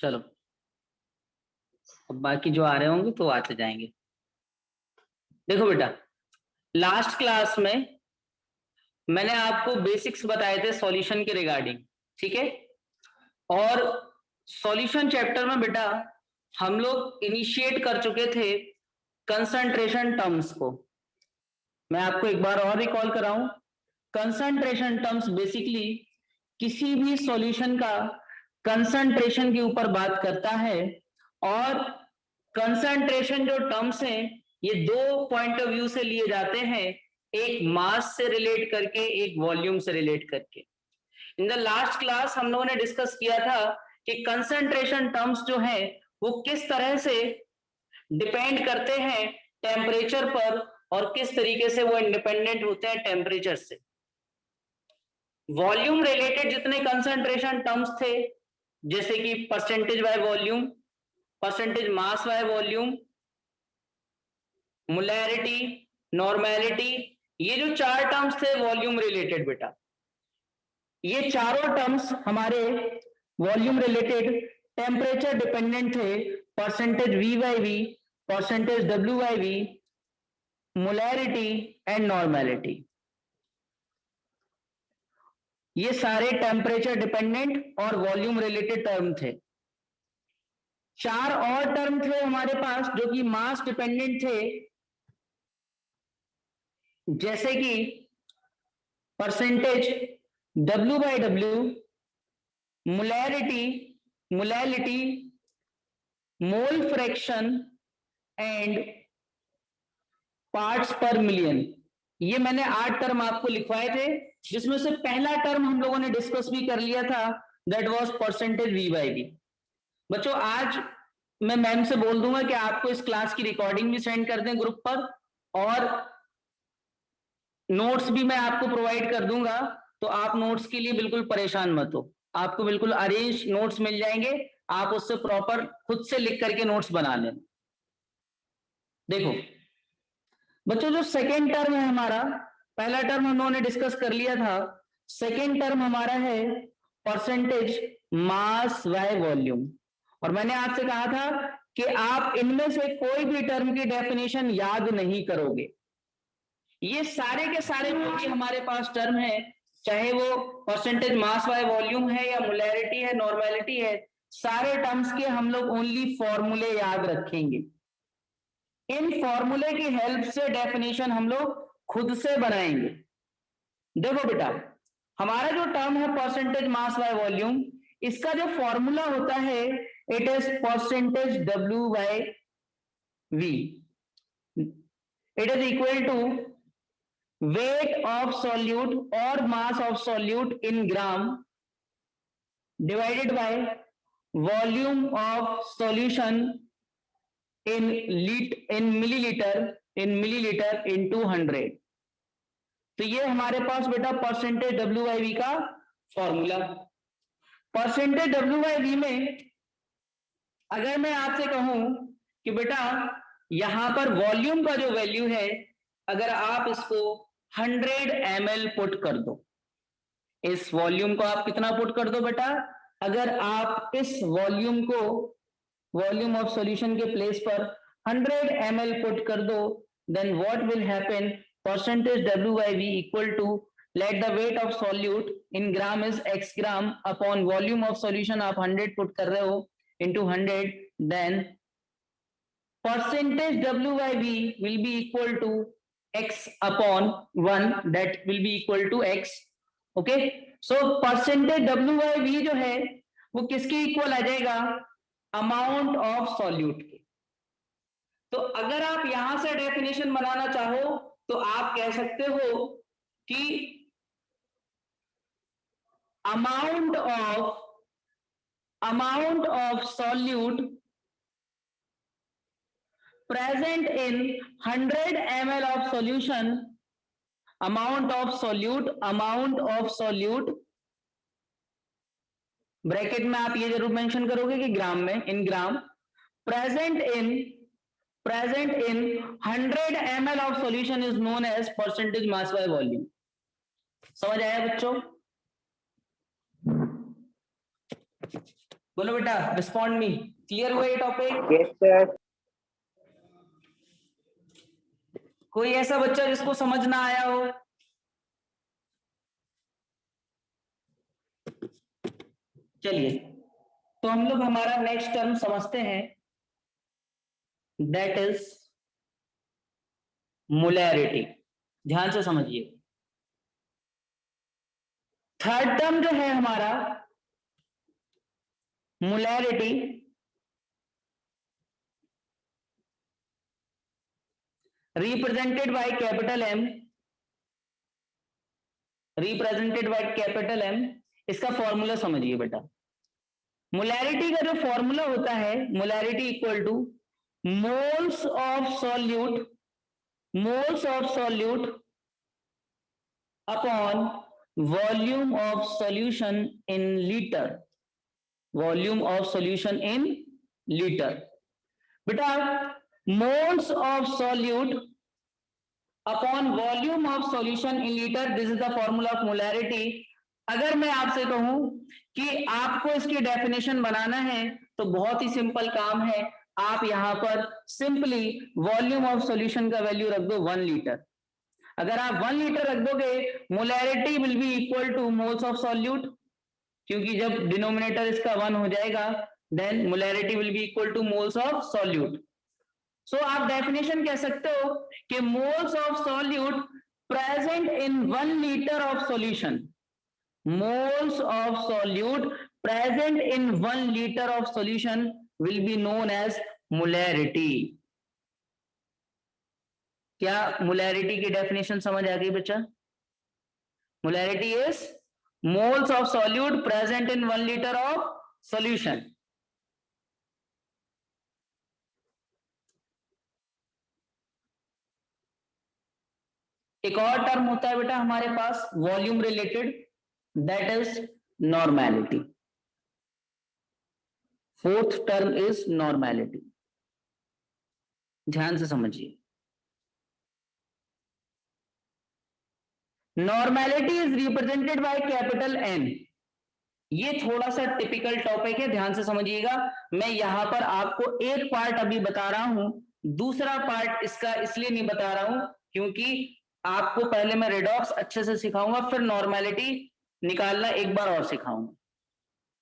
चलो, अब बाकी जो आ रहे होंगे तो आते जाएंगे। देखो बेटा, लास्ट क्लास में मैंने आपको बेसिक्स बताए थे सॉल्यूशन के रिगार्डिंग, ठीक है। और सॉल्यूशन चैप्टर में बेटा हम लोग इनिशिएट कर चुके थे कंसंट्रेशन टर्म्स को। मैं आपको एक बार और रिकॉल कराऊं। कंसंट्रेशन टर्म्स बेसिकली किसी भी सॉल्यूशन का कंसंट्रेशन के ऊपर बात करता है। और कंसंट्रेशन जो टर्म्स हैं ये दो पॉइंट ऑफ व्यू से लिए जाते हैं, एक मास से रिलेट करके, एक वॉल्यूम से रिलेट करके। इन द लास्ट क्लास हम लोगों ने डिस्कस किया था कि कंसंट्रेशन टर्म्स जो है वो किस तरह से डिपेंड करते हैं टेम्परेचर पर और किस तरीके से वो इंडिपेंडेंट होते हैं टेम्परेचर से। वॉल्यूम रिलेटेड जितने कंसंट्रेशन टर्म्स थे, जैसे कि percentage by volume, percentage mass by volume, molarity, normality, ये जो चार टर्म्स थे वॉल्यूम रिलेटेड बेटा, ये चारों टर्म्स हमारे वॉल्यूम रिलेटेड टेम्परेचर डिपेंडेंट थे। Percentage V by V, percentage W by V, molarity and normality, ये सारे टेम्परेचर डिपेंडेंट और वॉल्यूम रिलेटेड टर्म थे। चार और टर्म थे हमारे पास जो कि मास डिपेंडेंट थे, जैसे कि percentage W by W, molarity, molality, mole fraction and parts पर मिलियन। ये मैंने 8 टर्म आपको लिखवाए थे, जिसमें से पहला टर्म हम लोगों ने डिस्कस भी कर लिया था, that was percentage V by V. बच्चों, आज मैं मैम से बोल दूंगा कि आपको इस क्लास की रिकॉर्डिंग भी सेंड कर दें ग्रुप पर, और नोट्स भी मैं आपको प्रोवाइड कर दूंगा। तो आप नोट्स के लिए बिल्कुल परेशान मत हो, आपको बिल्कुल अरेंज नोट्स मिल जाएंगे, आप उससे प्रॉपर खुद से लिख करके नोट्स बना लेना। देखो बच्चों, जो सेकेंड टर्म है हमारा, पहला टर्म हम लोगों ने डिस्कस कर लिया था, सेकेंड टर्म हमारा है परसेंटेज मास बाय वॉल्यूम। और मैंने आपसे कहा था कि आप इनमें से कोई भी टर्म की डेफिनेशन याद नहीं करोगे। ये सारे के सारे जो भी हमारे पास टर्म है, चाहे वो परसेंटेज मास बाय वॉल्यूम है या मोलैरिटी है, नॉर्मेलिटी है, सारे टर्म्स के हम लोग ओनली फॉर्मूले याद रखेंगे। इन फॉर्मूले की हेल्प से डेफिनेशन हम लोग खुद से बनाएंगे। देखो बेटा, हमारा जो टर्म है परसेंटेज मास बाय वॉल्यूम, इसका जो फॉर्मूला होता है it is percentage W by V, it is equal to weight of solute or mass of solute in gram divided by volume of solution in milliliter into 100। तो ये हमारे पास बेटा percentage W by V का फॉर्मूला। Percentage W by V में अगर मैं आपसे कहूं कि बेटा यहां पर वॉल्यूम का जो वैल्यू है, अगर आप इसको 100 ml पुट कर दो, इस वॉल्यूम को आप कितना पुट कर दो बेटा, अगर आप इस वॉल्यूम को वॉल्यूम ऑफ सॉल्यूशन के प्लेस पर 100 ml पुट कर दो, then what will happen, percentage W by V equal to, let the weight of solute in gram is x gram upon volume of solution आप 100 put कर रहे हो into 100, then percentage W by V will be equal to x upon 1, that will be equal to x. Okay, so percentage W by V जो है वो किसके equal आ जाएगा, amount of solute के। तो अगर आप यहां से डेफिनेशन बनाना चाहो तो आप कह सकते हो कि amount of solute present in 100 ml of solution, amount of solute, bracket में आप ये जरूर मेंशन करोगे कि ग्राम में, इन ग्राम, present in 100 ml of solution is known as percentage mass by volume। समझ आया बच्चों? बोलो बेटा, रिस्पॉन्ड मी, क्लियर हुआ ये टॉपिक? Yes sir. कोई ऐसा बच्चा जिसको समझ ना आया हो? चलिए, तो हम लोग हमारा नेक्स्ट टर्म समझते हैं, दैट इज मोलैरिटी। ध्यान से समझिए। थर्ड टर्म जो है हमारा molarity, represented by capital M, represented by capital M. इसका फॉर्मूला समझिए बेटा। मोलैरिटी का जो फॉर्मूला होता है, molarity equal to moles of solute, moles of solute upon volume of solution in litre, volume of solution in litre. बेटा, moles of solute upon volume of solution in litre, this is the formula of molarity. अगर मैं आपसे कहूं कि आपको इसकी definition बनाना है तो बहुत ही सिंपल काम है। आप यहां पर सिंपली वॉल्यूम ऑफ सॉल्यूशन का वैल्यू रख दो 1 लीटर। अगर आप 1 लीटर रख दोगे, molarity will be equal to moles of solute, क्योंकि जब डिनोमिनेटर इसका 1 हो जाएगा, then molarity will be equal to moles of solute. So आप डेफिनेशन कह सकते हो कि moles of solute present in 1 litre of solution, moles of solute present in 1 liter of solution will be known as molarity। क्या molarity की definition समझ आ गई बच्चा? molarity is moles of solute present in 1 liter of solution। एक और term होता है बेटा हमारे पास volume related, that is normality. Fourth term is normality. ध्यान से समझिए। Normality is represented by capital N. ये थोड़ा सा टिपिकल टॉपिक है, ध्यान से समझिएगा। मैं यहां पर आपको एक पार्ट अभी बता रहा हूं, दूसरा पार्ट इसका इसलिए नहीं बता रहा हूं क्योंकि आपको पहले मैं रेडॉक्स अच्छे से सिखाऊंगा, फिर नॉर्मैलिटी निकालना एक बार और सिखाऊंगा।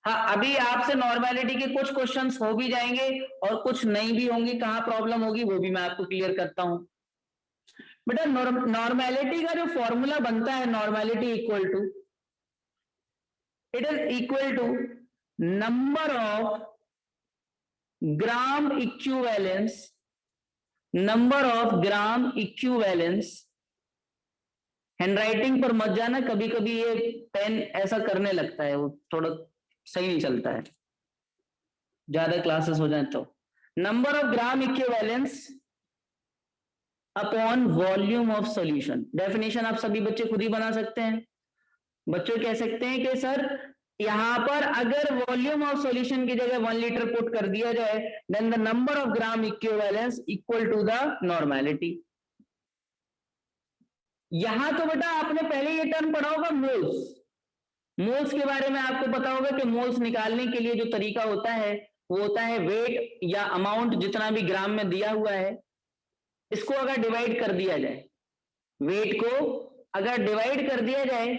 हाँ, अभी आपसे नॉर्मैलिटी के कुछ क्वेश्चंस हो भी जाएंगे और कुछ नहीं भी होंगे, कहां प्रॉब्लम होगी वो भी मैं आपको क्लियर करता हूं। बेटा, नॉर्मैलिटी का जो फॉर्मूला बनता है, normality equal to, it is equal to number of gram equivalence, number of gram equivalence। Handwriting पर मत जाना, कभी कभी ये पेन ऐसा करने लगता है, वो थोड़ा सही नहीं चलता है, ज्यादा क्लासेस हो जाए तो। Number of gram equivalence upon volume of solution. Definition आप सभी बच्चे खुद ही बना सकते हैं। बच्चों कह सकते हैं कि सर यहां पर अगर वॉल्यूम ऑफ सॉल्यूशन की जगह 1 लीटर पुट कर दिया जाए, then the number of gram equivalence equal to the normality. यहां तो बेटा आपने पहले ये टर्म पढ़ा होगा मोल्स। मोल्स के बारे में आपको पता होगा कि मोल्स निकालने के लिए जो तरीका होता है वो होता है वेट या अमाउंट, जितना भी ग्राम में दिया हुआ है, इसको अगर डिवाइड कर दिया जाए, वेट को अगर डिवाइड कर दिया जाए,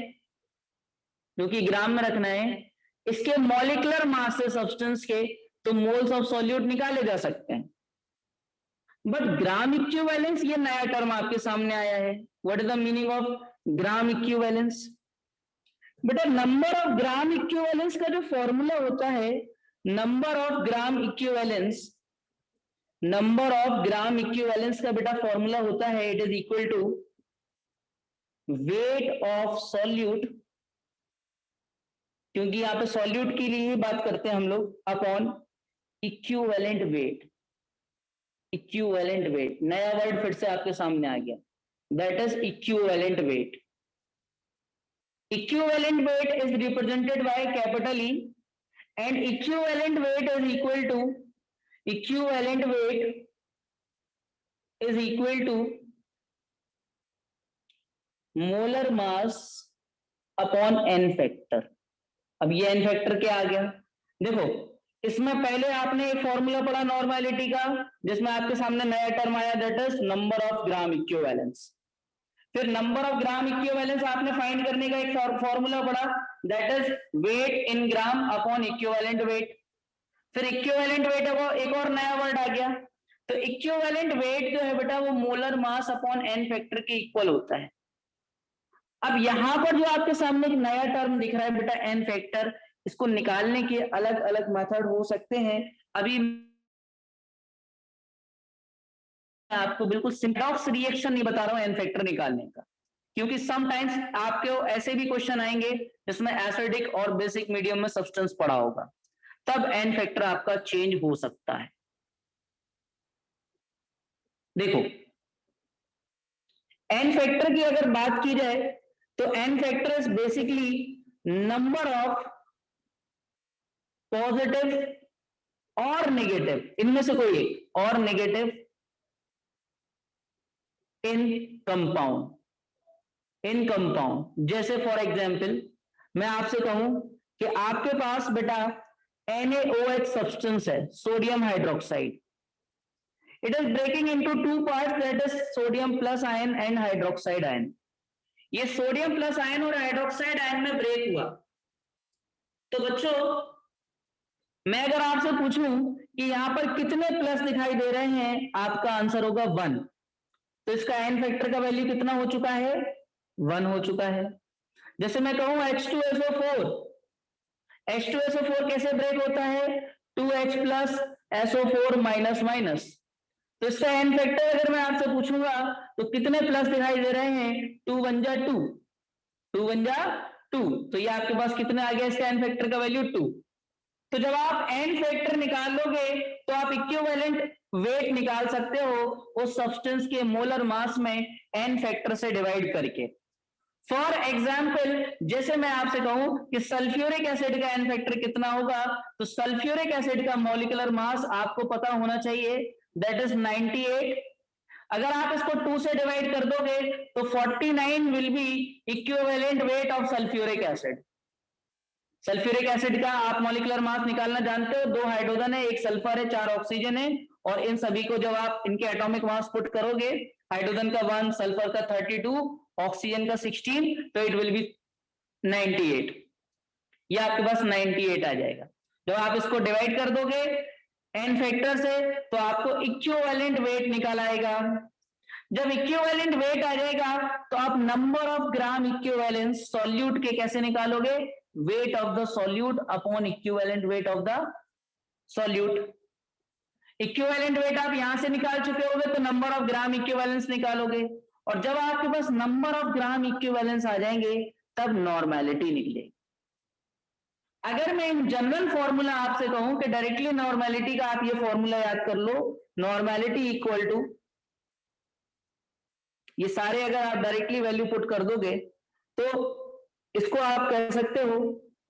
जो कि ग्राम में रखना है, इसके मॉलिक्यूलर मास से सब्सटेंस के, तो मोल्स ऑफ सॉल्यूट निकाले जा सकते हैं। बट ग्राम इक्विवेलेंस, ये नया टर्म आपके सामने आया है। What is the meaning of gram equivalence? बेटा, नंबर ऑफ ग्राम इक्विवेलेंस का जो फॉर्मूला होता है, number of gram equivalence, number of gram equivalence का बेटा फॉर्मूला होता है, it is equal to weight of solute, क्योंकि यहाँ पे सॉल्यूट के लिए ही बात करते हैं हम लोग, upon equivalent weight. Equivalent weight, नया वर्ड फिर से आपके सामने आ गया, that is equivalent weight. Equivalent weight is represented by capital E, and equivalent weight is equal to, equivalent weight is equal to molar mass upon N factor. अब ये N factor क्या आ गया? देखो, इसमें पहले आपने एक फॉर्मूला पढ़ा नॉर्मेलिटी का, जिसमें आपके सामने नया टर्म आया, that is number of gram equivalence. फिर नंबर ऑफ ग्राम इक्विवेलेंस आपने फाइंड करने का एक फॉर्मूला पढ़ा, that is weight in gram upon equivalent weight. फिर इक्विवेलेंट वेट को एक और नया वर्ड आ गया, तो इक्विवेलेंट वेट जो है बेटा वो molar mass upon N factor के इक्वल होता है। अब यहां पर जो आपके सामने एक नया टर्म दिख रहा है बेटा एन फैक्टर, इसको निकालने के अलग अलग मेथड हो सकते हैं। अभी आपको बिल्कुल सिंटैक्स रिएक्शन नहीं बता रहा हूं एन फैक्टर निकालने का, क्योंकि समटाइम्स आपके ऐसे भी क्वेश्चन आएंगे जिसमें एसिडिक और बेसिक मीडियम में सब्सटेंस पड़ा होगा, तब एन फैक्टर आपका चेंज हो सकता है। देखो एन फैक्टर की अगर बात की जाए तो N factor is basically number of positive और नेगेटिव, इनमें से कोई एक, और नेगेटिव इन कंपाउंड। जैसे फॉर एग्जांपल मैं आपसे कहूं कि आपके पास बेटा NaOH सब्सटेंस है, sodium hydroxide. It is breaking into two parts, that is sodium plus ion and hydroxide ion. ये सोडियम प्लस आयन और हाइड्रोक्साइड आयन में ब्रेक हुआ। तो बच्चों मैं अगर आपसे पूछूं कि यहां पर कितने प्लस दिखाई दे रहे हैं, आपका आंसर होगा 1। तो इसका एन फैक्टर का वैल्यू कितना हो चुका है, 1 हो चुका है। जैसे मैं कहूं H2SO4, H2SO4 कैसे ब्रेक होता है, 2H plus SO4 minus minus. तो इसका एन फैक्टर अगर मैं आपसे पूछूंगा तो कितने प्लस दिखाई दे रहे हैं, 2 1 जा 2, 2 1 जा 2, तो ये आपके पास कितना आ गया इसका एन फैक्टर का वैल्यू 2। तो जब आप एन फैक्टर निकाल लोगे तो आप इक्विवेलेंट वेट निकाल सकते हो उस सब्सटेंस के मोलर मास में एन फैक्टर से डिवाइड करके। फॉर एग्जाम्पल जैसे मैं आपसे कहूं कि सल्फ्यूरिक एसिड का एन फैक्टर कितना होगा, तो सल्फ्यूरिक एसिड का मॉलिक्यूलर मास आपको पता होना चाहिए, दैट इज 98। अगर आप इसको 2 से डिवाइड कर दोगे तो 49 will be equivalent weight of sulphuric acid. Sulphuric acid का आप मॉलिक्यूलर मास निकालना जानते हो, 2 हाइड्रोजन है, 1 सल्फर है, 4 ऑक्सीजन है, और इन सभी को जब आप इनके एटॉमिक मास पुट करोगे, हाइड्रोजन का 1, सल्फर का 32, ऑक्सीजन का 16, तो इट विल बी 98। ये आपके पास 98 आ जाएगा। जब आप इसको डिवाइड कर दोगे एन फैक्टर से तो आपको इक्विवेलेंट वेट निकल आएगा। जब इक्विवेलेंट वेट आ जाएगा तो आप number of gram equivalence solute के कैसे निकालोगे, weight of the solute upon equivalent weight of the solute. Equivalent weight आप यहां से निकाल चुके होगे तो नंबर ऑफ ग्राम इक्विवेलेंस निकालोगे, और जब आपके पास नंबर ऑफ ग्राम इक्विवेलेंस आ जाएंगे तब नॉर्मेलिटी निकलेगी। अगर मैं जनरल फॉर्मूला आपसे कहूं कि डायरेक्टली नॉर्मेलिटी का आप ये फॉर्मूला याद कर लो, नॉर्मेलिटी इक्वल टू, ये सारे अगर आप डायरेक्टली वैल्यू पुट कर दोगे तो इसको आप कह सकते हो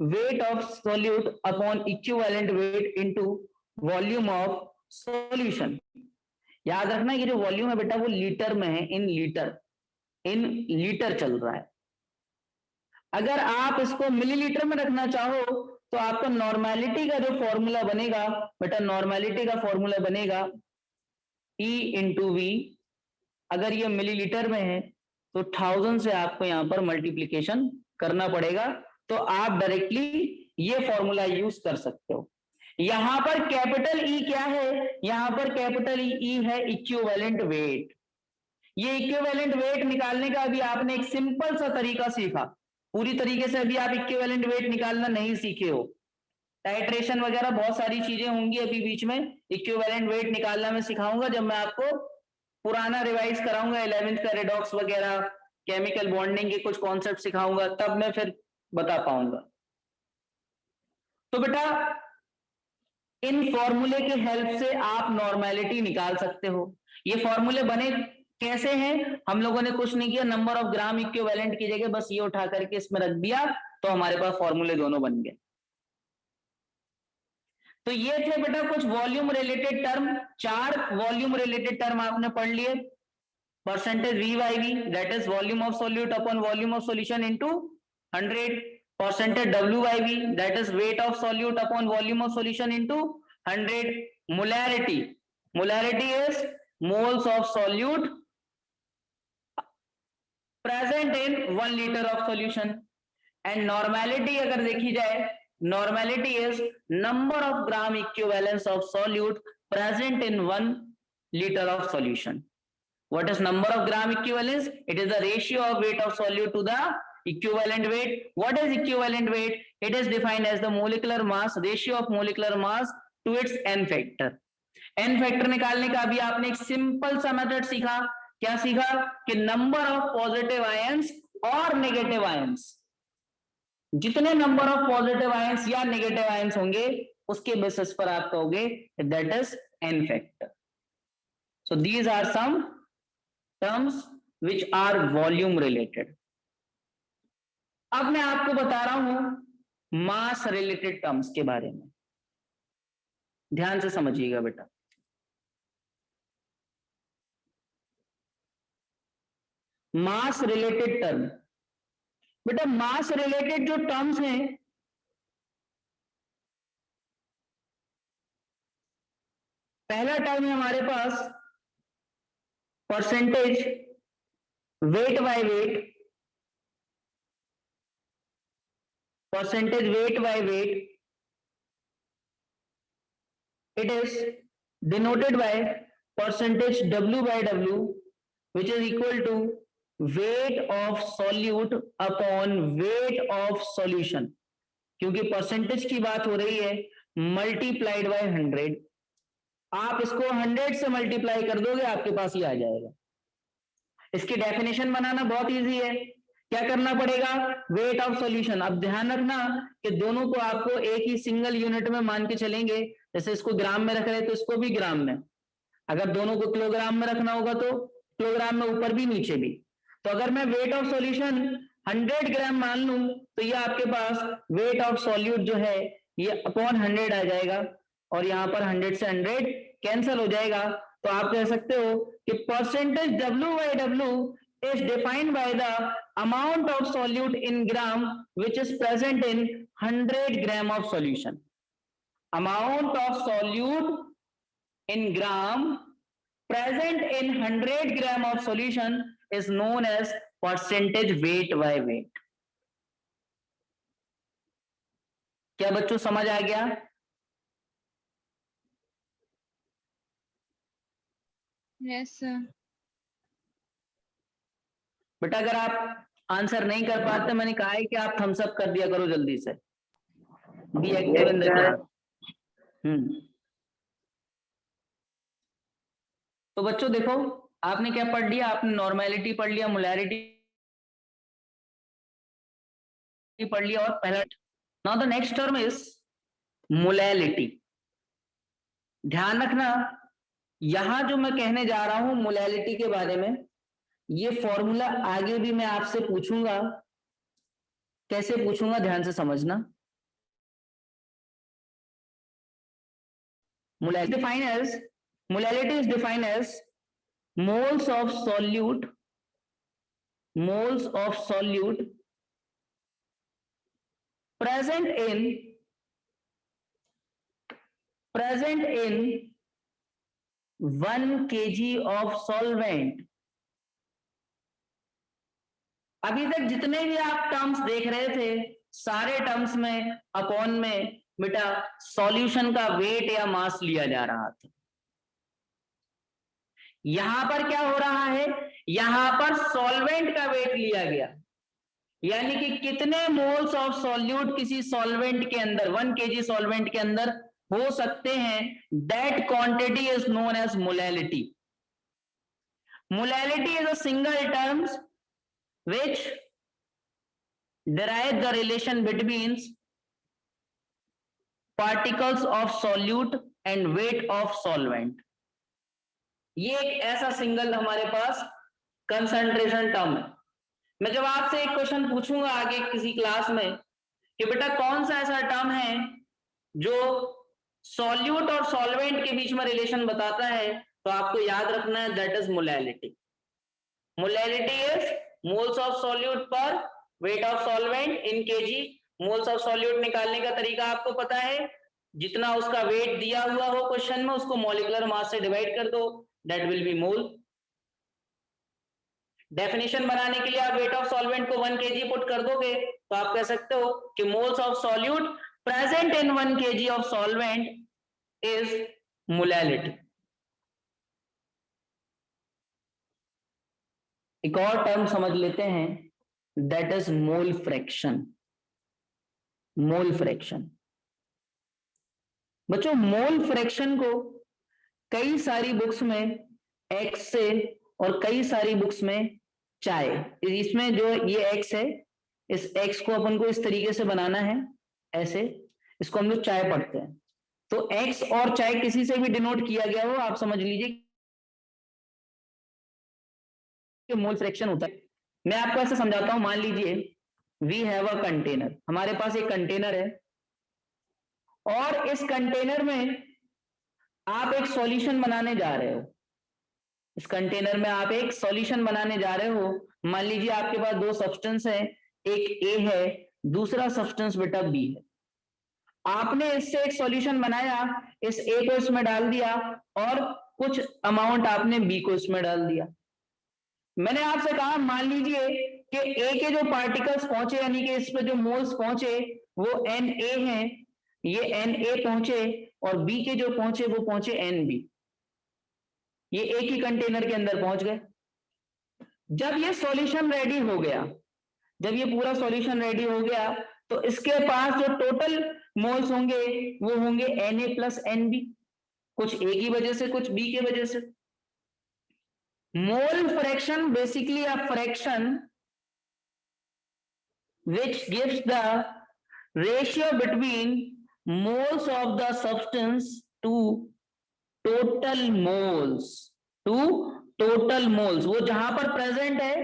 wait of solute upon equivalent weight into volume of solution. याद रखना ये जो वॉल्यूम है बेटा वो लीटर में है, इन लीटर चल रहा है। अगर आप इसको मिलीलीटर में रखना चाहो तो आपका नॉर्मेलिटी का जो फॉर्मूला बनेगा बेटा, नॉर्मेलिटी का फॉर्मूला बनेगा E इंटू वी। अगर ये मिलीलीटर में है तो 1000 से आपको यहां पर मल्टीप्लीकेशन करना पड़ेगा, तो आप डायरेक्टली ये फॉर्मूला यूज कर सकते हो। यहां पर कैपिटल E क्या है, यहां पर कैपिटल E है इक्विवेलेंट वेट। ये इक्विवेलेंट वेट निकालने का अभी आपने एक सिंपल सा तरीका सीखा, पूरी तरीके से अभी आप इक्विवेलेंट वेट निकालना नहीं सीखे हो। टाइट्रेशन वगैरह बहुत सारी चीजें होंगी अभी बीच में, इक्विवेलेंट वेट निकालना मैं सिखाऊंगा जब मैं आपको पुराना रिवाइज कराऊंगा 11th का रेडॉक्स वगैरह, केमिकल बॉन्डिंग के कुछ कॉन्सेप्ट सिखाऊंगा, तब मैं फिर बता पाऊंगा। तो बेटा इन फॉर्मूले के हेल्प से आप नॉर्मेलिटी निकाल सकते हो। ये फॉर्मूले बने कैसे हैं, हम लोगों ने कुछ नहीं किया, नंबर ऑफ ग्राम इक्विवेलेंट की जगह बस ये उठा करके इसमें रख दिया तो हमारे पास फॉर्मूले दोनों बन गए। तो ये थे बेटा कुछ volume related term, 4 volume related term आपने पढ़ लिए। Percentage V/V that is volume of solute upon volume of solution into 100, percentage W by V, that is weight of solute upon volume of solution into 100. Molarity is moles of solute present in 1 liter of solution. And normality अगर देखी जाए, normality is number of gram equivalence of solute present in 1 liter of solution. What is number of gram equivalence? It is the ratio of weight of solute to the equivalent weight. What is equivalent weight? It is defined as the molecular mass, ratio of molecular mass to its n factor. n factor निकालने का अभी आपने एक simple सा method सीखा. क्या सीखा? कि नंबर ऑफ पॉजिटिव आयंस और नेगेटिव आयंस, जितने नंबर ऑफ पॉजिटिव आयंस या नेगेटिव आयंस होंगे उसके बेसिस पर आप कहोगे that is n factor. So these are some terms which are volume related. अब मैं आपको बता रहा हूं मास रिलेटेड टर्म्स के बारे में. ध्यान से समझिएगा बेटा. मास रिलेटेड टर्म, बेटा मास रिलेटेड जो टर्म्स हैं, पहला टर्म है हमारे पास percentage weight by weight. percentage weight by weight, it is denoted by percentage W by W, which is equal to weight of solute upon weight of solution. क्योंकि percentage की बात हो रही है, मल्टीप्लाइड बाय 100. आप इसको 100 से मल्टीप्लाई कर दोगे, आपके पास ही आ जाएगा. इसकी डेफिनेशन बनाना बहुत इजी है. क्या करना पड़ेगा? Wait of solution. अब ध्यान रखना कि दोनों को आपको एक ही सिंगल यूनिट में मान के चलेंगे. जैसे इसको ग्राम में रख रहे हैं तो इसको भी ग्राम में. अगर दोनों को किलोग्राम में रखना होगा तो किलोग्राम में ऊपर भी नीचे भी. तो अगर मैं वेट ऑफ सॉल्यूशन 100 ग्राम मान लूं तो ये आपके पास वेट ऑफ सॉल्यूट जो है ये अपॉन 100 आ जाएगा, और यहां पर 100 से 100 कैंसिल हो जाएगा. तो आप कह सकते हो कि percentage W by W is defined by the amount of solute in gram which is present in 100 gram of solution. Amount of solute in gram present in 100 gram of solution is known as percentage weight by weight. क्या बच्चों समझ आ गया? Yes sir. बेटा अगर आप answer नहीं कर पाते, मैंने कहा है कि आप थम्स अप कर दिया करो जल्दी से. Be active in the class. तो बच्चों देखो, आपने क्या पढ़ लिया? आपने नॉर्मेलिटी पढ़ लिया, मोलैरिटी पढ़ लिया, और पहला. Now the next term is molality. ध्यान रखना, यहां जो मैं कहने जा रहा हूं मोलैलिटी के बारे में, ये फॉर्मूला आगे भी मैं आपसे पूछूंगा. कैसे पूछूंगा ध्यान से समझना. Molality is defined as moles of solute present in 1 kg of solvent. अभी तक जितने भी आप टर्म्स देख रहे थे, सारे टर्म्स में अपॉन में बेटा सॉल्यूशन का वेट या मास लिया जा रहा था. यहां पर क्या हो रहा है? यहां पर सॉल्वेंट का वेट लिया गया, यानी कि कितने मोल्स ऑफ सॉल्यूट किसी सॉल्वेंट के अंदर, 1 kg सॉल्वेंट के अंदर हो सकते हैं. That quantity is known as molality. Molality is a single terms which derive the relation between particles of solute and weight of solvent. ये एक ऐसा सिंगल हमारे पास कंसंट्रेशन टर्म है. मैं जब आपसे एक क्वेश्चन पूछूंगा आगे किसी क्लास में कि बेटा कौन सा ऐसा टर्म है जो सॉल्यूट और सॉल्वेंट के बीच में रिलेशन बताता है, तो आपको याद रखना है that is molality. Molality is moles of solute per weight of solvent in kg. Moles of solute निकालने का तरीका आपको पता है, जितना उसका वेट दिया हुआ हो क्वेश्चन में उसको मॉलिक्यूलर मास से डिवाइड कर दो, that will be mole. Definition बनाने के लिए आप वेट ऑफ सॉल्वेंट को 1 kg पुट कर दोगे तो आप कह सकते हो कि moles of solute present in 1 kg of solvent is molality. एक और टर्म समझ लेते हैं, that is mole fraction. Mole fraction बच्चों, मोल फ्रैक्शन को कई सारी बुक्स में एक्स से और कई सारी बुक्स में चाय, इसमें जो ये एक्स है, इस एक्स को अपन को इस तरीके से बनाना है, ऐसे, इसको हम लोग चाय पढ़ते हैं। तो एक्स और चाय किसी से भी डिनोट किया गया हो, आप समझ लीजिए कि मोल फ्रैक्शन होता है। मैं आपको ऐसे समझाता हूं, मान लीजिए वी हैव अ कंटेनर, हमारे पास एक कंटेनर है और इस कंटेनर में आप एक सॉल्यूशन बनाने जा रहे हो। इस कंटेनर में आप एक सॉल्यूशन बनाने जा रहे हो। मान लीजिए आपके पास दो सब्सटेंस है, एक ए है, दूसरा सब्सटेंस बेटा बी है। आपने इससे एक सॉल्यूशन बनाया, इस ए को इसमें डाल दिया और कुछ अमाउंट आपने बी को इसमें डाल दिया। मैंने आपसे कहा मान लीजिए कि ए के जो पार्टिकल्स पहुंचे, यानी कि इस पे जो मोल्स पहुंचे वो एन ए हैं, ये एन ए पहुंचे, और बी के जो पहुंचे वो पहुंचे एन बी। ये एक ही कंटेनर के अंदर पहुंच गए। जब ये सॉल्यूशन रेडी हो गया, जब ये पूरा सॉल्यूशन रेडी हो गया, तो इसके पास जो टोटल मोल्स होंगे वो होंगे Na प्लस एनबी, कुछ ए की वजह से कुछ बी की वजह से। Mole fraction basically a fraction which gives the ratio between moles of the substance to total moles, to total moles। वो जहां पर प्रेजेंट है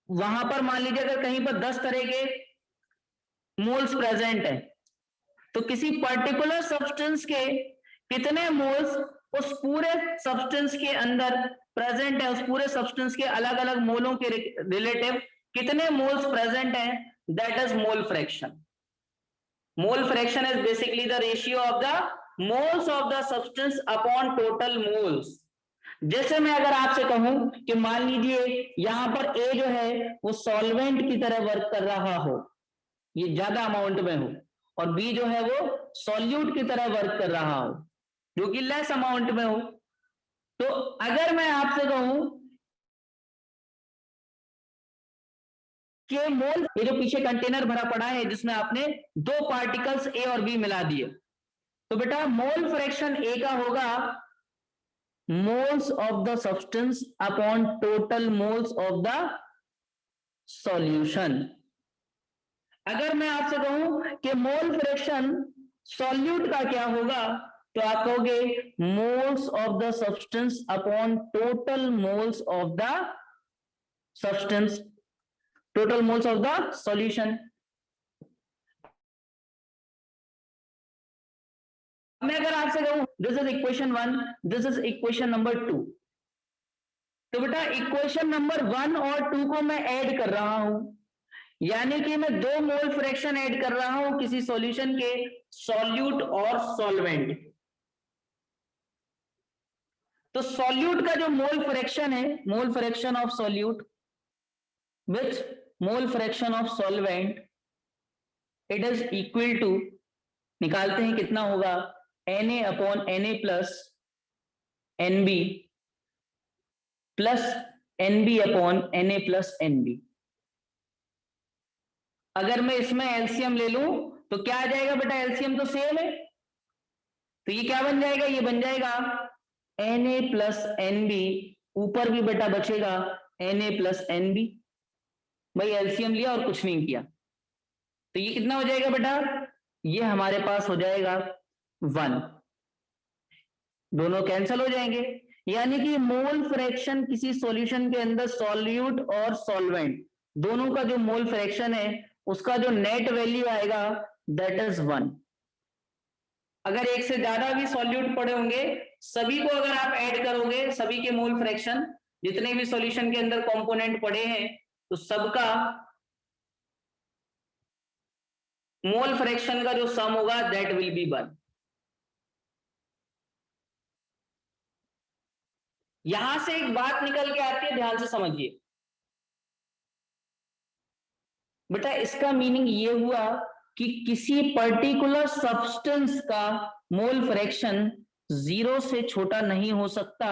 वहां पर मान लीजिए अगर कहीं पर 10 तरह के मोल्स प्रेजेंट है, तो किसी पर्टिकुलर सब्सटेंस के कितने मोल्स उस पूरे सब्सटेंस के अंदर प्रेजेंट है, उस पूरे सब्सटेंस के अलग अलग मोलों के रिलेटिव कितने मोल्स प्रेजेंट हैं, that is mole fraction. Mole fraction is basically the ratio of the moles of the substance upon total moles. जैसे मैं अगर आपसे कहूं कि मान लीजिए यहां पर ए जो है वो सॉल्वेंट की तरह वर्क कर रहा हो, ये ज्यादा अमाउंट में हो, और बी जो है वो सॉल्यूट की तरह वर्क कर रहा हो जो कि लेस अमाउंट में हो, तो अगर मैं आपसे कहूं कि मोल, ये जो पीछे कंटेनर भरा पड़ा है जिसमें आपने दो पार्टिकल्स ए और बी मिला दिए, तो बेटा मोल फ्रैक्शन ए का होगा moles of the substance upon total moles of the solution. अगर मैं आपसे कहूं कि मोल फ्रैक्शन सॉल्यूट का क्या होगा, तो आप कहोगे moles of the substance upon total moles of the substance, total moles of the solution. मैं अगर आपसे कहूं this is equation 1, this is equation number 2, तो बेटा इक्वेशन नंबर 1 और 2 को मैं ऐड कर रहा हूं, यानी कि मैं दो मोल फ्रैक्शन ऐड कर रहा हूं किसी सॉल्यूशन के, सॉल्यूट और सॉल्वेंट। तो सॉल्यूट का जो मोल फ्रैक्शन है, mole fraction of solute with mole fraction of solvent, it is equal to, निकालते हैं कितना होगा, Na upon Na plus Nb plus Nb upon Na plus Nb। अगर मैं इसमें एलसीएम ले लूं तो क्या आ जाएगा बेटा, एलसीएम तो सेम है, तो ये क्या बन जाएगा, ये बन जाएगा Na प्लस Nb, ऊपर भी बेटा बचेगा Na प्लस Nb। भाई एलसीएम लिया और कुछ नहीं किया, तो ये कितना हो जाएगा बेटा, ये हमारे पास हो जाएगा 1, दोनों कैंसिल हो जाएंगे, यानी कि मोल फ्रैक्शन किसी सॉल्यूशन के अंदर सॉल्यूट और सॉल्वेंट दोनों का जो मोल फ्रैक्शन है उसका जो नेट वैल्यू आएगा दैट इज 1। अगर एक से ज्यादा भी सॉल्यूट पड़े होंगे, सभी को अगर आप ऐड करोगे, सभी के मोल फ्रैक्शन जितने भी सॉल्यूशन के अंदर कंपोनेंट पड़े हैं, तो सबका मोल फ्रैक्शन का जो सम होगा दैट विल बी 1। यहां से एक बात निकल के आती है, ध्यान से समझिए बेटा। इसका मीनिंग ये हुआ कि किसी पर्टिकुलर सब्सटेंस का मोल फ्रैक्शन 0 से छोटा नहीं हो सकता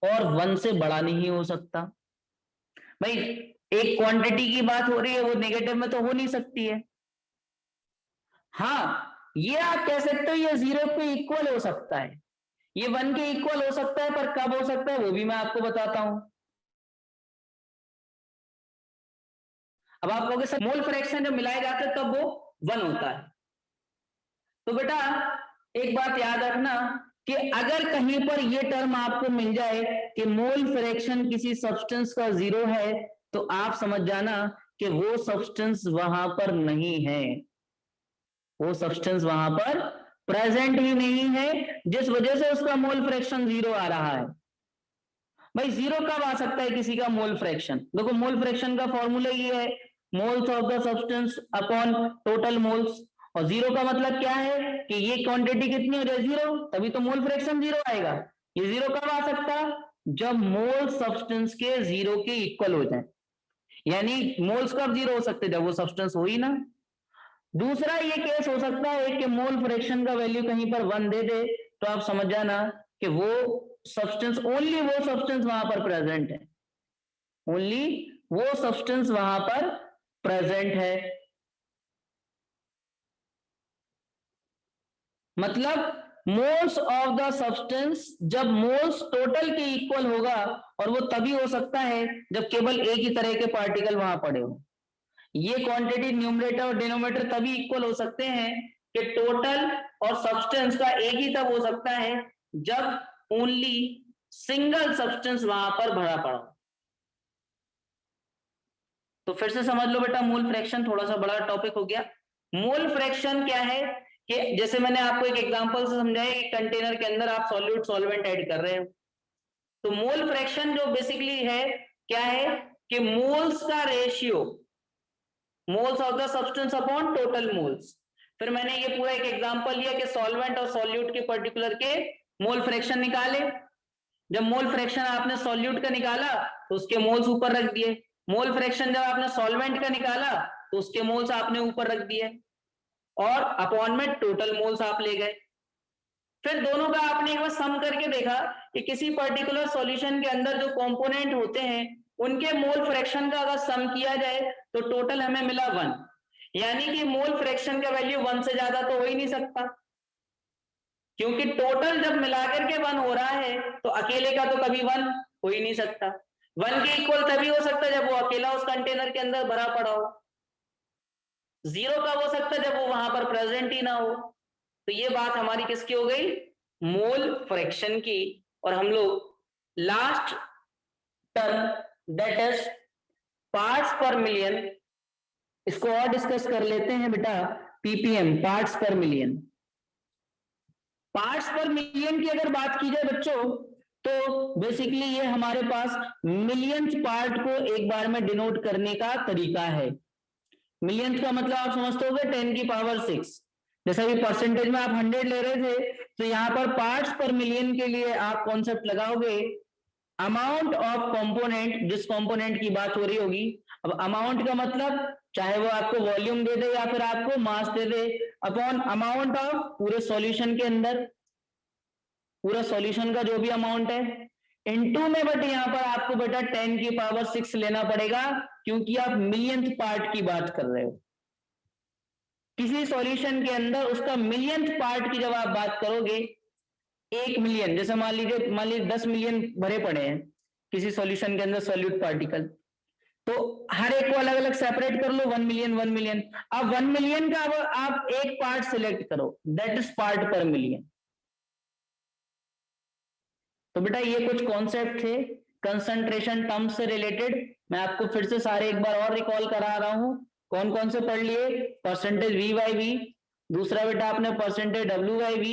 और 1 से बड़ा नहीं हो सकता। भाई एक क्वांटिटी की बात हो रही है, वो नेगेटिव में तो हो नहीं सकती है। हाँ, ये आप कह सकते हो ये 0 के इक्वल हो सकता है, ये 1 के इक्वल हो सकता है, पर कब हो सकता है वो भी मैं आपको बताता हूं। अब आप कहोगे सर मोल फ्रैक्शन जब मिलाए जाते हैं तब वो 1 होता है। तो बेटा एक बात याद रखना कि अगर कहीं पर ये टर्म आपको मिल जाए कि मोल फ्रैक्शन किसी सब्सटेंस का 0 है, तो आप समझ जाना कि वो सब्सटेंस वहां पर नहीं है, वो सब्सटेंस वहां पर प्रेजेंट ही नहीं है, जिस वजह से उसका मोल फ्रैक्शन 0 आ रहा है। भाई 0 कब आ सकता है किसी का मोल फ्रैक्शन? देखो मोल फ्रैक्शन का फॉर्मूला ये है, moles of the substance upon total moles. और 0 का मतलब क्या है कि ये क्वांटिटी कितनी हो जाए 0, तभी तो मोल फ्रैक्शन 0 आएगा। ये 0 कब आ सकता? जब मोल सब्सटेंस के 0 के इक्वल हो जाए, यानी मोल्स कब 0 हो सकते? जब वो सब्सटेंस हो ही ना। दूसरा ये केस हो सकता है कि मोल फ्रैक्शन का वैल्यू कहीं पर 1 दे दे, तो आप समझ जाना कि वो सब्सटेंस, ओनली वो सब्सटेंस वहां पर प्रेजेंट है, ओनली वो सब्सटेंस वहां पर प्रेजेंट है। मतलब मोल्स ऑफ द सब्सटेंस जब मोल्स टोटल के इक्वल होगा, और वो तभी हो सकता है जब केवल एक ही तरह के पार्टिकल वहां पड़े हो। ये क्वांटिटी न्यूमरेटर और डिनोमिनेटर तभी इक्वल हो सकते हैं कि टोटल और सब्सटेंस का एक ही तब हो सकता है जब ओनली सिंगल सब्सटेंस वहां पर भरा पड़ा हो। तो फिर से समझ लो बेटा, मोल फ्रैक्शन थोड़ा सा बड़ा टॉपिक हो गया। मोल फ्रैक्शन क्या है कि जैसे मैंने आपको एक एग्जांपल से समझाया कि कंटेनर के अंदर आप सॉल्यूट सॉल्वेंट ऐड कर रहे हो, तो मोल फ्रैक्शन जो बेसिकली है क्या है कि मोल्स का ratio, moles of the substance upon total moles. फिर मैंने ये पूरा एक एग्जांपल लिया कि सॉल्वेंट और सॉल्यूट के पर्टिकुलर के मोल फ्रैक्शन निकाले। जब मोल फ्रैक्शन आपने सॉल्यूट का निकाला तो उसके मोल्स ऊपर रख दिए, मोल फ्रैक्शन जब आपने सॉल्वेंट का निकाला तो उसके मोल्स आपने ऊपर रख दिए, और अपॉन में टोटल मोल्स आप ले गए। फिर दोनों का आपने एक बार सम करके देखा कि किसी पर्टिकुलर सॉल्यूशन के अंदर जो कंपोनेंट होते हैं उनके मोल फ्रैक्शन का अगर सम किया जाए तो टोटल हमें मिला 1, यानी कि मोल फ्रैक्शन का वैल्यू 1 से ज्यादा तो हो ही नहीं सकता, क्योंकि टोटल जब मिलाकर के 1 हो रहा है तो अकेले का तो कभी 1 हो ही नहीं सकता। 1 के इक्वल तभी हो सकता है जब वो अकेला उस कंटेनर के अंदर भरा पड़ा हो। 0 कब हो सकता है? जब वो वहां पर प्रेजेंट ही ना हो। तो ये बात हमारी किसकी हो गई? मोल फ्रैक्शन की। और हम लोग last term that is parts पर मिलियन, इसको और डिस्कस कर लेते हैं बेटा। पीपीएम, पार्ट्स पर मिलियन। पार्ट्स पर मिलियन की अगर बात की जाए बच्चों, तो बेसिकली ये हमारे पास मिलियंस पार्ट को एक बार में डिनोट करने का तरीका है। मिलियंस का मतलब आप समझते होगे 10 की पावर 6। जैसा कि परसेंटेज में आप 100 ले रहे थे, तो यहाँ पर पार्ट्स पर मिलियन के लिए आप कॉन्सेप्ट लगाओगे अमाउंट ऑफ कंपोनेंट, जिस कंपोनेंट की बात हो रही होगी। अब अमाउंट का मतलब चाहे वो आपको वॉल्यूम दे दे या फिर आपको मास दे दे, अपॉन अमाउंट ऑफ पूरे सॉल्यूशन के अंदर, पूरा सॉल्यूशन का जो भी अमाउंट है, इनटू में बट यहाँ पर आपको बेटा 10 की पावर 6 लेना पड़ेगा, क्योंकि आप मिलियंथ पार्ट की बात कर रहे हो। किसी सॉल्यूशन के अंदर उसका मिलियंथ पार्ट की जब आप बात करोगे, 1 मिलियन, जैसे मान लीजिए 10 मिलियन भरे पड़े हैं किसी सॉल्यूशन के अंदर सॉल्यूट पार्टिकल, तो हर एक को अलग अलग सेपरेट कर लो, 1 मिलियन 1 मिलियन। अब 1 मिलियन का अब आप एक पार्ट सिलेक्ट करो, दैट इज पार्ट पर मिलियन। तो बेटा ये कुछ कॉन्सेप्ट थे कंसंट्रेशन टर्म से रिलेटेड। मैं आपको फिर से सारे एक बार और रिकॉल करा रहा हूं। कौन कौन से पढ़ लिए? परसेंटेज V बाई V, दूसरा बेटा आपने परसेंटेज W बाई V,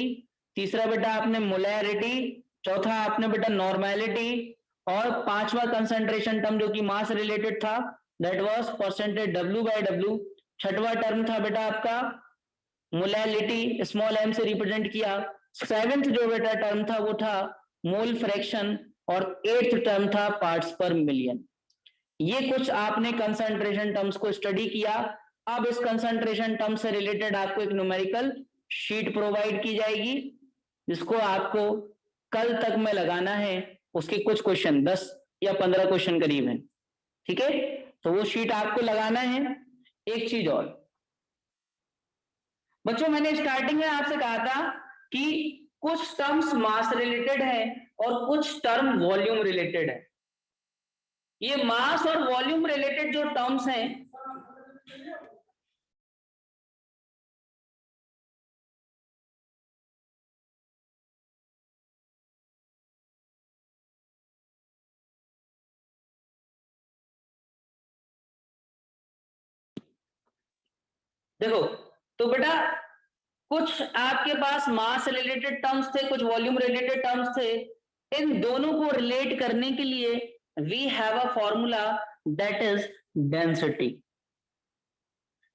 तीसरा बेटा आपने मोलैरिटी, चौथा आपने बेटा नॉर्मेलिटी, और पांचवा कंसंट्रेशन टर्म जो कि मास रिलेटेड था that was percentage W by W। छठवां टर्म था बेटा आपका मोलैलिटी स्मॉल m से रिप्रेजेंट किया। 7th जो बेटा टर्म था वो था मोल फ्रैक्शन और 8th टर्म था पार्ट्स पर मिलियन। ये कुछ आपने कंसंट्रेशन टर्म्स को स्टडी किया। अब इस कंसंट्रेशन टर्म से रिलेटेड आपको एक न्यूमेरिकल शीट प्रोवाइड की जाएगी जिसको आपको कल तक में लगाना है। उसके कुछ क्वेश्चन 10 या 15 क्वेश्चन करीब हैं, ठीक है, तो वो शीट आपको लगाना है। एक चीज और बच्चों, मैंने स्टार्टिंग में आपसे कहा था कि कुछ टर्म्स मास रिलेटेड है और कुछ टर्म वॉल्यूम रिलेटेड है। ये मास और वॉल्यूम रिलेटेड जो टर्म्स हैं देखो, तो बेटा कुछ आपके पास मास रिलेटेड टर्म्स थे, कुछ वॉल्यूम रिलेटेड टर्म्स थे। इन दोनों को रिलेट करने के लिए we have a formula that is density.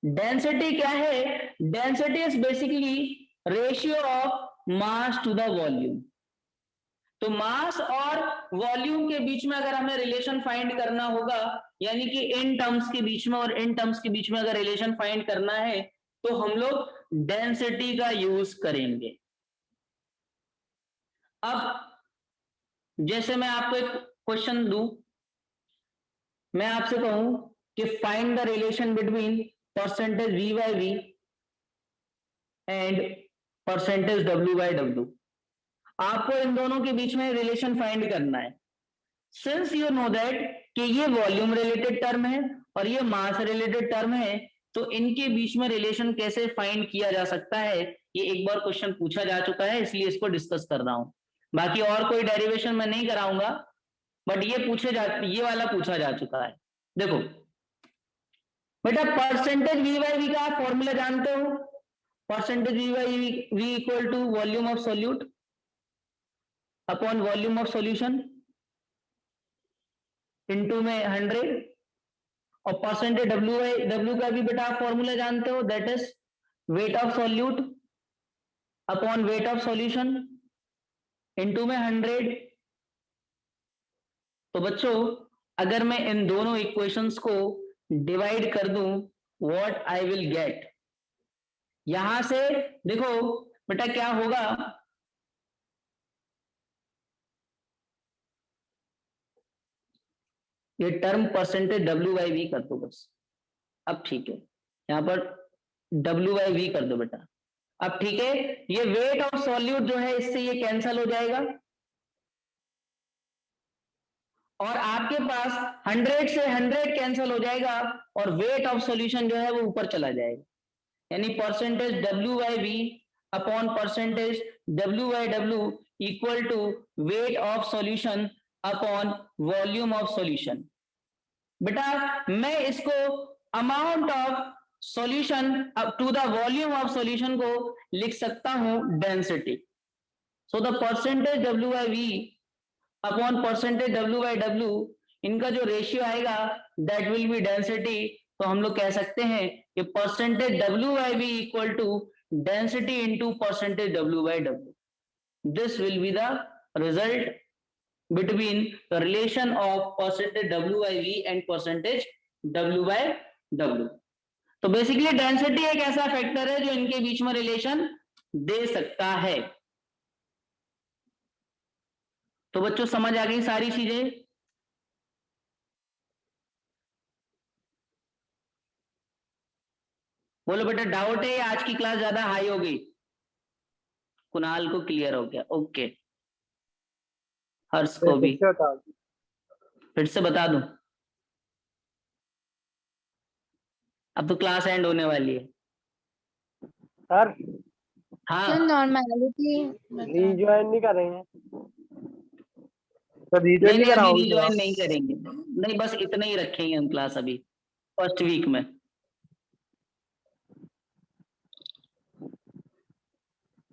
Density क्या है? Density is basically ratio of mass to the volume. तो मास और वॉल्यूम के बीच में अगर हमें रिलेशन फाइंड करना होगा, यानी कि इन टर्म्स के बीच में और इन टर्म्स के बीच में अगर रिलेशन फाइंड करना है तो हम लोग डेंसिटी का यूज करेंगे। अब जैसे मैं आपको एक क्वेश्चन दूं, मैं आपसे कहूं कि find the relation between percentage v by v and percentage w by w। आपको इन दोनों के बीच में रिलेशन फाइंड करना है। सिंस यू नो दैट कि ये वॉल्यूम रिलेटेड टर्म है और ये मास रिलेटेड टर्म है, तो इनके बीच में रिलेशन कैसे फाइंड किया जा सकता है, ये एक बार क्वेश्चन पूछा जा चुका है, इसलिए इसको डिस्कस कर रहा हूं। बाकी और कोई डेरिवेशन मैं नहीं कराऊंगा, बट ये वाला पूछा जा चुका है। देखो बेटा, परसेंटेज वी बाई वी का आप फॉर्मूला जानते हो। Percentage V by V equal to volume of solute upon volume of solution into में 100, और परसेंटेज डब्ल्यू का भी बेटा आप फॉर्मूला जानते हो, that is wait of solute upon weight of solution into में 100। तो बच्चों अगर मैं इन दोनों इक्वेशंस को डिवाइड कर दूं, व्हाट आई विल गेट, यहां से देखो बेटा क्या होगा, ये term percentage W by V कर दो बस। अब ठीक है, यहां पर डब्ल्यू बाई वी कर दो बेटा। अब ठीक है, ये वेट ऑफ सॉल्यूट जो है इससे ये कैंसल हो जाएगा और आपके पास 100 से 100 कैंसिल हो जाएगा और वेट ऑफ सॉल्यूशन जो है वो ऊपर चला जाएगा, यानी percentage W by V upon percentage W by W equal to weight of solution upon volume of solution. बेटा मैं इसको amount of solution up to the volume of solution को लिख सकता हूं density. So the percentage W by V upon percentage W by W, इनका जो ratio आएगा दैट विल बी डेंसिटी। तो हम लोग कह सकते हैं कि percentage W by V equal to density into percentage W by W. This will be the result between the relation of percentage w by v and percentage w by w। तो basically density एक ऐसा factor है जो इनके बीच में relation दे सकता है। तो बच्चों समझ आ गई सारी चीजें? बोलो बेटा डाउट है, आज की क्लास ज्यादा हाई हो गई? कुणाल को क्लियर हो गया, ओके। हर्ष को भी फिर से बता दूं? अब तो क्लास एंड होने वाली है सर। हाँ, नॉर्मैलिटी रीजॉइन नहीं कर रहे हैं तो नहीं रीजॉइन नहीं नहीं अभी कराओगे रिज्वाइन नहीं करेंगे, नहीं बस इतना ही रखेंगे हम क्लास अभी फर्स्ट वीक में।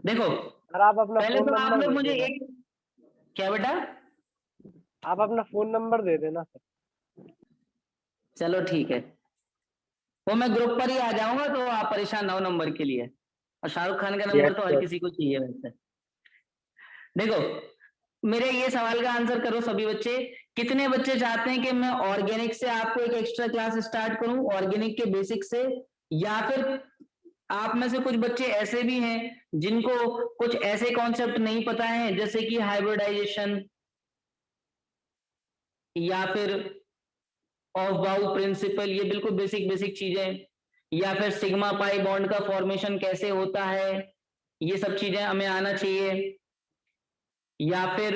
देखो सर। आप अपना पहले फोन तो आप नंबर लोग दे मुझे देना। एक, क्या बेटा? आप अपना फोन नंबर दे देना सर। चलो ठीक है, वो मैं ग्रुप पर ही आ जाऊंगा तो आप परेशान ना हो नंबर के लिए। और शाहरुख खान का नंबर Yes, तो हर sir. किसी को चाहिए वैसे। देखो मेरे ये सवाल का आंसर करो सभी बच्चे, कितने बच्चे चाहते हैं कि मैं ऑर्गेनिक से आपको एक एक्स्ट्रा क्लास स्टार्ट करूं, ऑर्गेनिक के बेसिक से, या फिर आप में से कुछ बच्चे ऐसे भी हैं जिनको कुछ ऐसे कॉन्सेप्ट नहीं पता है जैसे कि हाइब्रिडाइजेशन या फिर ऑफ बाउ प्रिंसिपल, ये बिल्कुल बेसिक बेसिक चीजें, या फिर सिग्मा पाई बॉन्ड का फॉर्मेशन कैसे होता है, ये सब चीजें हमें आना चाहिए, या फिर